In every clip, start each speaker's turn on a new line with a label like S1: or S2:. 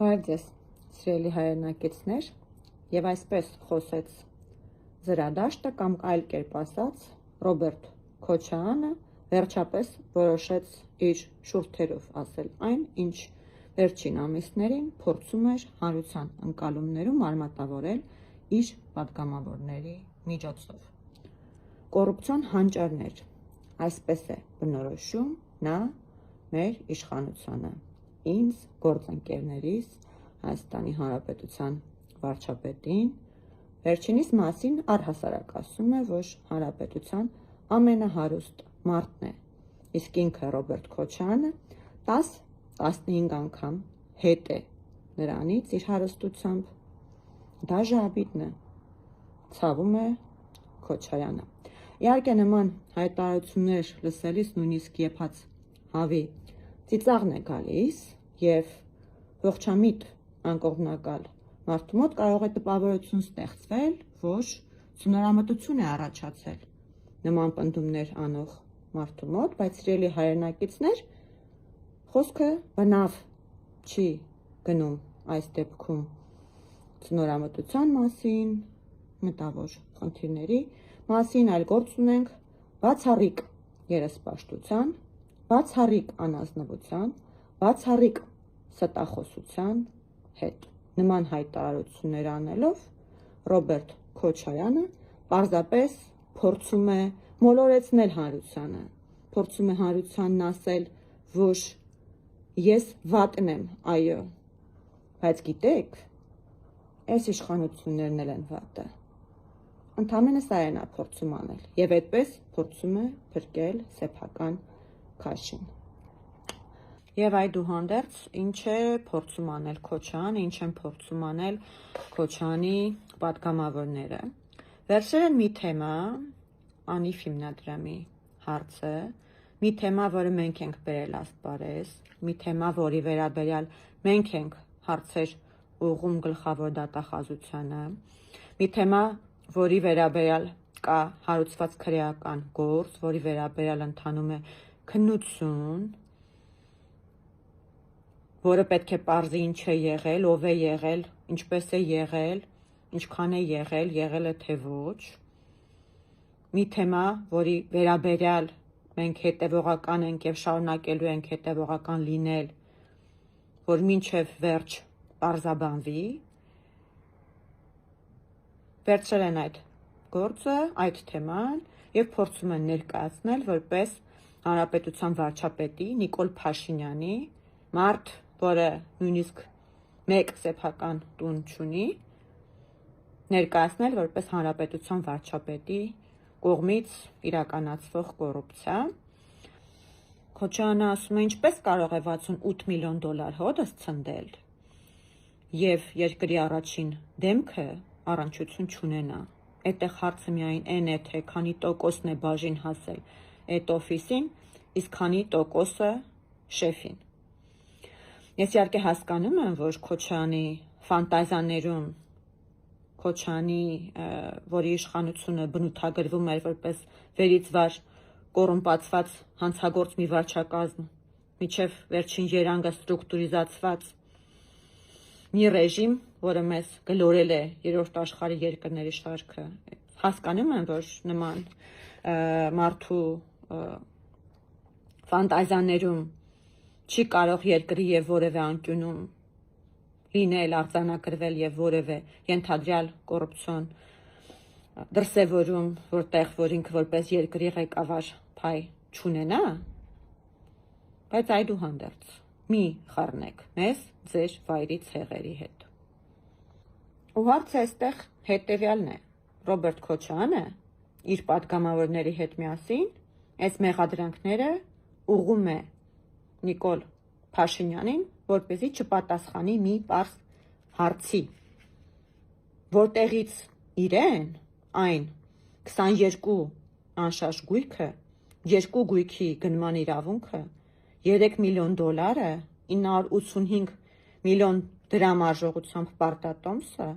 S1: Բարև ձեզ, սիրելի հայրենակիցներ, եւ այսպես խոսեց զրադաշտը կամ այլ կերպ ասած Ռոբերտ Քոչարյանը վերջապես որոշեց իր շուրթերով ասել այն, ինչ վերջին ամիսներին փորձում էր հանրության ընկալումներում արմատավորել իր պատգամավորների միջոցով։ Կոռուպցիոն հանճարներ, այսպես է բնորոշում նա մեր իշխանությանը, ինձ, գործընկերներիս, Հայաստանի Հանրապետության վարչապետին, վերջինիս մասին առհասարակ ասում է, որ հանրապետության ամենահարուստ մարդն է, իսկ ինքը Ռոբերտ Քոչարյանը 10-15 անգամ հետ է նրանից իր հարստությամբ, դաժե աբիդն է, ցավում է Քոչարյանը։ Իհարկե նման հայտարարություններ լսելիս նույնիսկ եփած հավի ծիծաղն է գալիս եւ ողջամիտ անկողմնակալ մարդու մոտ կարող է տպավորություն ստեղծվել, որ ցնորամտություն է առաջացել նման պնդումներ անող մարդու մոտ, բայց սիրելի հայրենակիցներ, խոսքը բնավ չի գնում այս դեպքում ցնորամտության մասին, մտավոր խնդիրների մասին, այլ գործ ունենք բացառիկ երեսպաշտության, բացառիկ անազնվության, բացառիկ ստախոսության հետ։ Նման հայտարարություններ անելով Ռոբերտ Քոչարյանը պարզապես փորձում է մոլորեցնել հանրությանը, փորձում է հանրությանն ասել, որ ես վատն եմ, այո, բայց գիտեք, այս իշխանություններն էլ են վատը։ Ընդամենը սա է նա փորձում անել եւ այդպես փորձում է փրկել սեփական քաշին։ Եվ այդուհանդերձ ինչ է փորձում անել Քոչարյանը, ինչ են փորձում անել Քոչարյանի պատգամավորները։ Վերցրել են մի թեմա, Անիվ հիմնադրամի հարցը, մի թեմա, որը մենք ենք բերել ասպարեզ, մի թեմա, որի վերաբերյալ մենք ենք հարցեր ուղղում գլխավոր դատախազությանը, մի թեմա, որի վերաբերյալ կա հարուցված քրեական գործ, որի վերաբերյալ ընթանում է քննություն, որը պետք է պարզի ինչ է եղել, ով է եղել, ինչպես է եղել, ինչքան է եղել է թե ոչ, մի թեմա, որի վերաբերյալ մենք հետևողական ենք եւ շարունակելու ենք հետևողական լինել, որ մինչեւ վերջ պարզաբանվի, վերցրել են այդ գործը, այդ թեման եւ փորձում են ներկայացնել որպես հանրապետության վարչապետի Նիկոլ Փաշինյանի մարդ, որը նույնիսկ մեկ սեփական տուն չունի, ներկայացնել որպես հանրապետության վարչապետի կողմից իրականացվող կոռուպցիա։ Քոչարյանը ասում է, ինչպես կարող է $68 միլիոն հոդս ցնդել եւ երկրի առաջին դեմքը առնչություն չունենա։ Այդտեղ հարցը միայն այն է, թե քանի տոկոսն է բաժին հասել այդ օֆիսին, իսկ քանի տոկոսը շեֆին։ Ես իհարկե հասկանում եմ, որ Քոչարյանի ֆանտազիաներում, Քոչարյանի, որի իշխանությունը բնութագրվում էր որպես վերից վար կոռումպացված հանցագործ մի վարչակազմ, միջև վերջին երանգը ստրուկտուրիզացված մի ռեժիմ, որը մեզ գլորել է երրորդ աշխարհի երկրների շարքը, հասկանում եմ, որ նման մարդու ֆանտազիաներում չի կարող երկրի եւ որևէ անկյունում լինել, արձանագրվել եւ որևէ ենթադրյալ կոռուպցիոն դրսևորում, որ ինքը որպես երկրի ղեկավար փայ չունենա, բայց այդուհանդերձ մի խառնեք մեզ ձեր վայրի ցեղերի հետ։ Ու հարցը այստեղ հետեւյալն է. Ռոբերտ Քոչարյանը իր պատգամավորների հետ միասին այս մեղադրանքները ուղղում է Նիկոլ Փաշինյանին, որպեսզի չպատասխանի մի պարզ հարցի, որտեղից իրեն այն 22 անշարժ գույքը, երկու գույքի գնման իրավունքը, $3 միլիոն, 985 միլիոն դրամ արժողությամբ պարտատոմսը,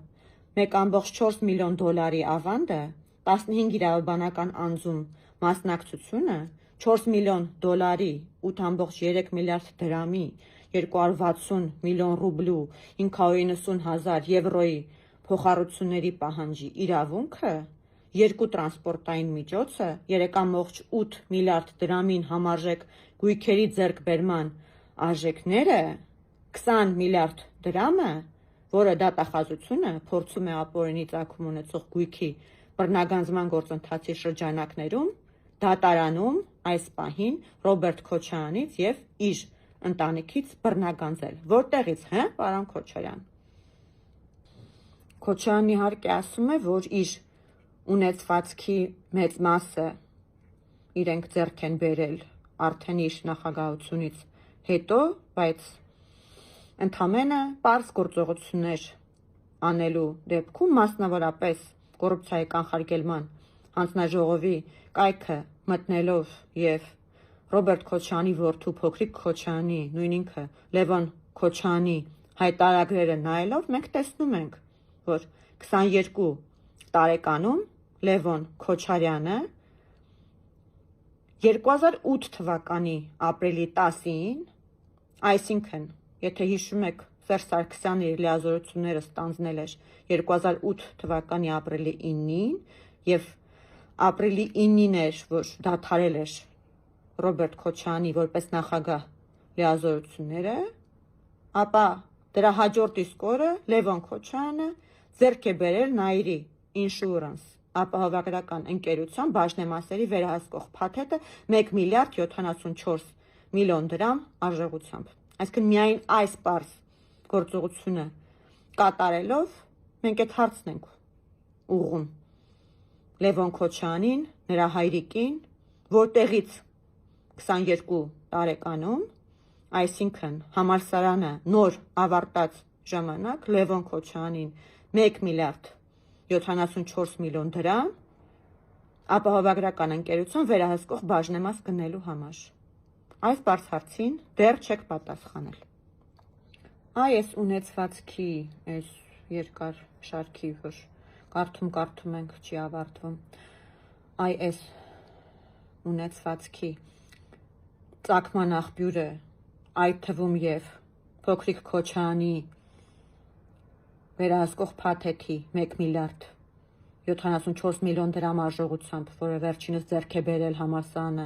S1: $1.4 միլիոն ավանդը, 15 իրավաբանական անձում մասնակցությունը, $4 միլիոն, 8.3 միլիարդ դրամի 260 միլիոն ռուբլու 590,000 եվրոյի փոխառությունների պահանջի իրավունքը, երկու տրանսպորտային միջոցը, 3,8 միլիարդ դրամին համարժեք գույքերի ձեռքբերման արժեքները, 20 միլիարդ դրամը, որը դատախազությունը փորձում է ապօրինի ծագում ունեցող գույքի բռնագանձման գործընթացի շրջանակներում դատարանում այս պահին Ռոբերտ Քոչարյանից և իր ընտանիքից բռնագանձել։ Որտեղից, պարոն Քոչարյան։ Քոչարյանն իհարկե ասում է, որ իր ունեցվածքի մեծ մասը իրենք ձեռք են բերել արդեն իր նախագահությունից հետո, բայց ընդամենը պարզ գործողություններ անելու դեպքում, մասնավորապես կոռուպցիայի կանխարգելման հանձնաժողովի կայքը մտնելով և Ռոբերտ Քոչարյանի որդու փոքրիկ Քոչարյանի, նույն ինքը Լևոն Քոչարյանի հայտարարները նայելով մենք տեսնում ենք, որ 22 տարեկանում Լևոն Քոչարյանը 2008 թվականի ապրիլի 10-ին, այսինքն, եթե հիշում եք, Սերժ Սարգսյանը իր լիազորությունները ստանձնել էր 2008 թվականի ապրիլի 9-ին և ապրիլի 9-ին էր, որ դադարել էր Ռոբերտ Քոչարյանի որպես նախագահ լիազորությունները, ապա դրա հաջորդ իսկ օրը Լևոն Քոչարյանը ձեռք է բերել Nairi Insurance ապահովագրական ընկերության բաժնեմասերի վերահսկող փաթեթը 1 միլիարդ 74 միլիոն դրամ արժողությամբ։ Այսինքն միայն այս պարզ գործողությունը կատարելով մենք այդ հարցն ենք ուղղում Լևոն Քոչարյանին, նրա հայրիկին, որտեղից 22 տարեկանում, այսինքն համալսարանը նոր ավարտած ժամանակ Լևոն Քոչարյանին 1 միլիարդ 74 միլիոն դրամ ապահովագրական ընկերության վերահսկող բաժնեմաս գնելու համար։ Այս պարզ հարցին դեռ չեք պատասխանել։ Այս ունեցվածքի, այս երկար շարքի, որ կարդում ենք, չի ավարտվում, այս ունեցվածքի ծագման աղբյուրը, այդ թվում և փոքրիկ Քոչարյանի վերահսկող փաթեթի 1 միլիարդ 74 միլիոն դրամ արժողությամբ, որը վերջինս ձեռք է բերել համալսարանը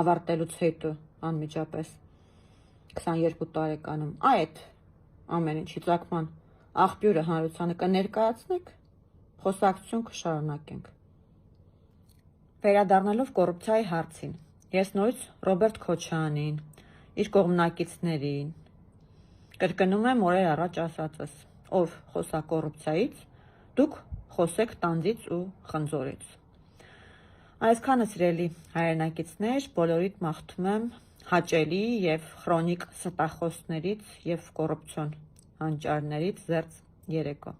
S1: ավարտելուց հետո անմիջապես 22 տարեկանում, այդ ամեն ինչի ծագման աղբյուրը հանրությանը կներկայացնեք, խոսակցություն կշարունակենք։ Վերադառնալով կոռուպցիայի հարցին, ես նորից Ռոբերտ Քոչարյանին, իր կողմնակիցներին կրկնում եմ օրեր առաջ ասածս, ով խոսա կոռուպցիայից, դուք խոսեք տանձից ու խնձորից։ Այսքանը սիրելի հայրենակիցներ, բոլորիդ մաղթում եմ հաճելի և քրոնիկ ստախոսներից և կոռուպցիոն հանճարներից զերծ երեկո։